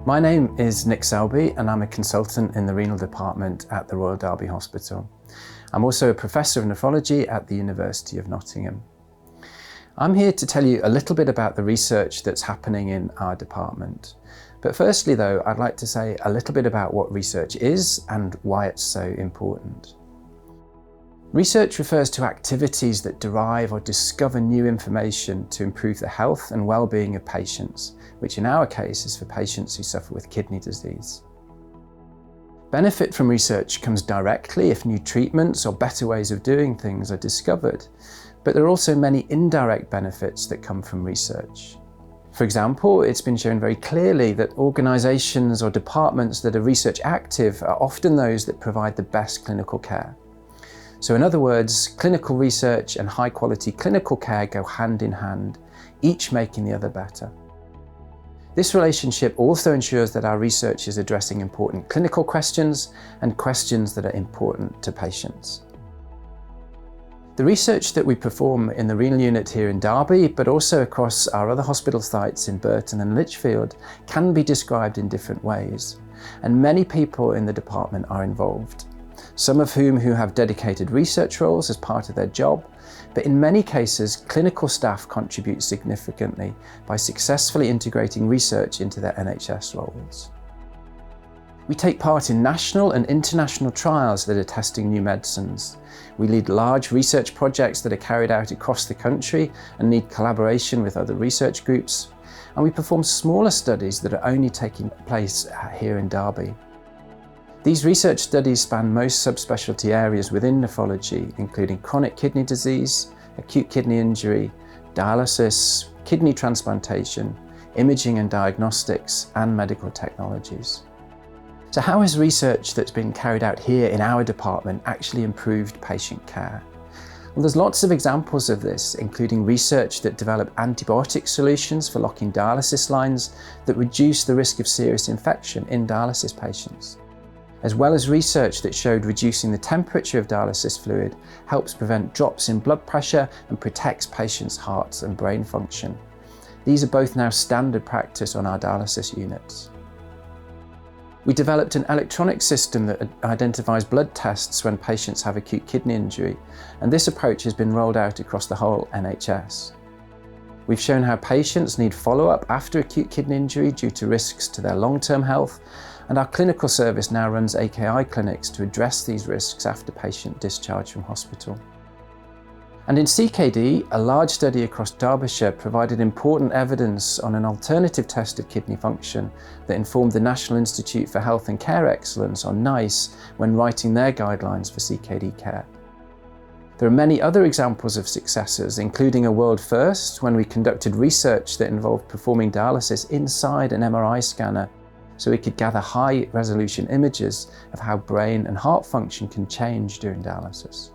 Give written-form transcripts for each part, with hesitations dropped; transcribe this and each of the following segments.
My name is Nick Selby and I'm a consultant in the renal department at the Royal Derby Hospital. I'm also a professor of nephrology at the University of Nottingham. I'm here to tell you a little bit about the research that's happening in our department. But firstly though, I'd like to say a little bit about what research is and why it's so important. Research refers to activities that derive or discover new information to improve the health and well-being of patients, which in our case is for patients who suffer with kidney disease. Benefit from research comes directly if new treatments or better ways of doing things are discovered, but there are also many indirect benefits that come from research. For example, it's been shown very clearly that organisations or departments that are research active are often those that provide the best clinical care. So in other words, clinical research and high quality clinical care go hand in hand, each making the other better. This relationship also ensures that our research is addressing important clinical questions and questions that are important to patients. The research that we perform in the renal unit here in Derby, but also across our other hospital sites in Burton and Lichfield, can be described in different ways, and many people in the department are involved. Some of whom have dedicated research roles as part of their job, but in many cases, clinical staff contribute significantly by successfully integrating research into their NHS roles. We take part in national and international trials that are testing new medicines. We lead large research projects that are carried out across the country and need collaboration with other research groups. And we perform smaller studies that are only taking place here in Derby. These research studies span most subspecialty areas within nephrology, including chronic kidney disease, acute kidney injury, dialysis, kidney transplantation, imaging and diagnostics, and medical technologies. So how has research that's been carried out here in our department actually improved patient care? Well, there's lots of examples of this, including research that developed antibiotic solutions for locking dialysis lines that reduce the risk of serious infection in dialysis patients, as well as research that showed reducing the temperature of dialysis fluid helps prevent drops in blood pressure and protects patients' hearts and brain function. These are both now standard practice on our dialysis units. We developed an electronic system that identifies blood tests when patients have acute kidney injury, and this approach has been rolled out across the whole NHS. We've shown how patients need follow-up after acute kidney injury due to risks to their long-term health, and our clinical service now runs AKI clinics to address these risks after patient discharge from hospital. And in CKD, a large study across Derbyshire provided important evidence on an alternative test of kidney function that informed the National Institute for Health and Care Excellence, or NICE, when writing their guidelines for CKD care. There are many other examples of successes, including a world first when we conducted research that involved performing dialysis inside an MRI scanner so we could gather high-resolution images of how brain and heart function can change during dialysis.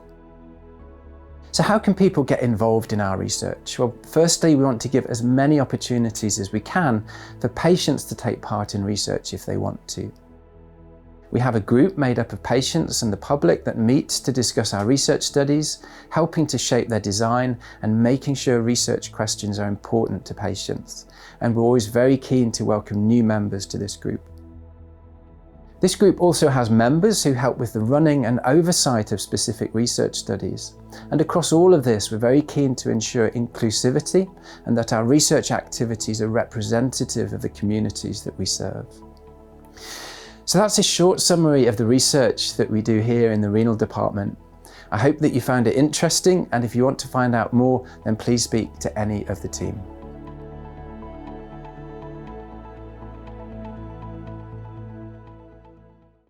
So how can people get involved in our research? Well, firstly, we want to give as many opportunities as we can for patients to take part in research if they want to. We have a group made up of patients and the public that meets to discuss our research studies, helping to shape their design and making sure research questions are important to patients. And we're always very keen to welcome new members to this group. This group also has members who help with the running and oversight of specific research studies. And across all of this, we're very keen to ensure inclusivity and that our research activities are representative of the communities that we serve. So that's a short summary of the research that we do here in the renal department. I hope that you found it interesting, and if you want to find out more, then please speak to any of the team.